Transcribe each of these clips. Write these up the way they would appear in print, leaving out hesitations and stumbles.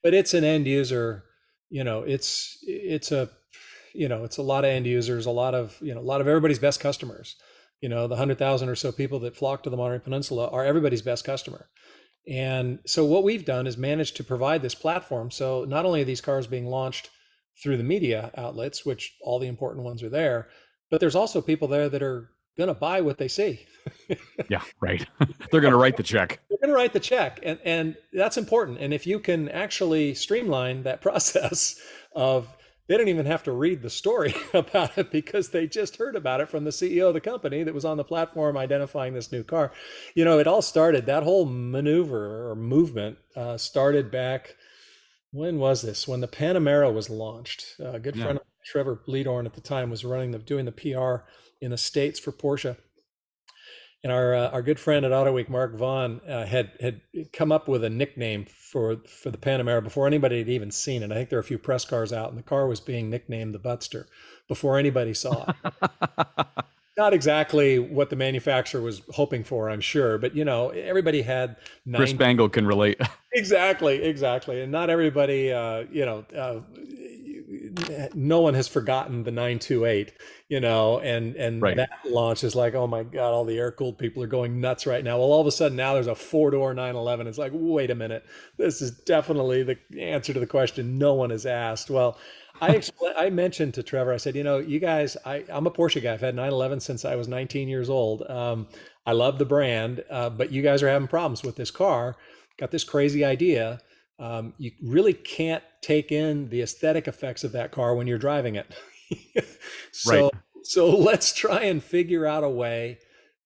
but it's an end user, it's a, it's a lot of end users, a lot of, a lot of everybody's best customers. The 100,000 or so people that flock to the Monterey Peninsula are everybody's best customer. And so what we've done is managed to provide this platform. So not only are these cars being launched through the media outlets, which all the important ones are there, but there's also people there that are going to buy what they see. Yeah, right. They're going to write the check. They're going to write the check, and that's important. And if you can actually streamline that process of, they don't even have to read the story about it because they just heard about it from the CEO of the company that was on the platform identifying this new car. It all started, that whole maneuver or movement started back, when was this? When the Panamera was launched. A good Yeah. friend of mine, Trevor Leadorn at the time, was doing the PR in the States for Porsche. And our good friend at Auto Week, Mark Vaughn, had come up with a nickname for the Panamera before anybody had even seen it. I think there were a few press cars out, and the car was being nicknamed the Butster before anybody saw it. Not exactly what the manufacturer was hoping for, I'm sure, but everybody had Chris nine. Bangle can relate. Exactly, exactly. And not everybody, no one has forgotten the 928, and Right. that launch is like, oh my God, all the air-cooled people are going nuts right now. Well, all of a sudden now there's a four-door 911. It's like, wait a minute, this is definitely the answer to the question no one has asked. Well, I mentioned to Trevor, I said, you guys, I'm a Porsche guy. I've had 911 since I was 19 years old. I love the brand, but you guys are having problems with this car. Got this crazy idea. You really can't take in the aesthetic effects of that car when you're driving it. Right. so so let's try and figure out a way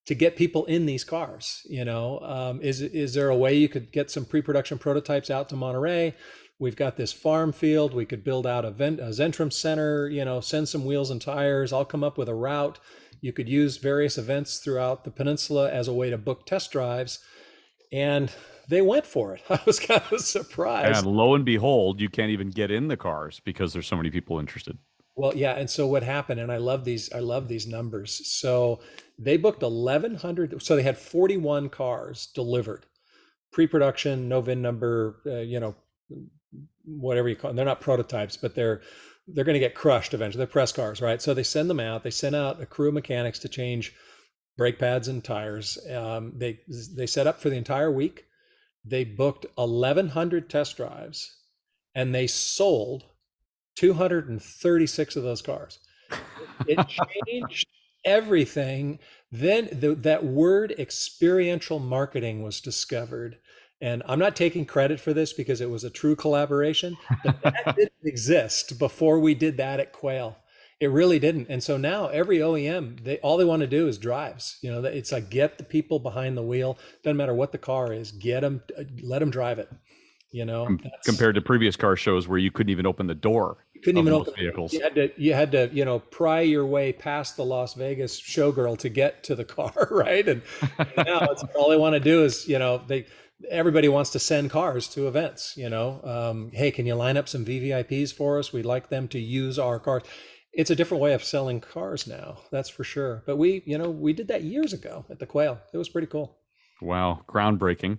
to get people in these cars. Is there a way you could get some pre-production prototypes out to Monterey? We've got this farm field. We could build out a Zentrum center. Send some wheels and tires. I'll come up with a route. You could use various events throughout the peninsula as a way to book test drives, and they went for it. I was kind of And surprised. lo and behold, you can't even get in the cars because there's so many people interested. Well, yeah, and so what happened, and I love these numbers. So they booked 1,100, so they had 41 cars delivered, pre-production, no VIN number, whatever you call them. They're not prototypes, but they're going to get crushed eventually. They're press cars, right? So they send them out. They send out a crew of mechanics to change brake pads and tires. They set up for the entire week. They booked 1,100 test drives, and they sold 236 of those cars. It changed everything. Then that word experiential marketing was discovered. And I'm not taking credit for this because it was a true collaboration, but that didn't exist before we did that at Quail. It really didn't. And so now every OEM, all they want to do is drives. It's like, get the people behind the wheel. Doesn't matter what the car is, get them, let them drive it. That's, Compared to previous car shows where you couldn't even open the door you couldn't of even most open. vehicles. You had to pry your way past the Las Vegas showgirl to get to the car, right? And now it's all they want to do is, everybody wants to send cars to events. Hey, can you line up some VVIPs for us? We'd like them to use our cars. It's a different way of selling cars now, that's for sure. But we did that years ago at the Quail. It was pretty cool. Wow, groundbreaking.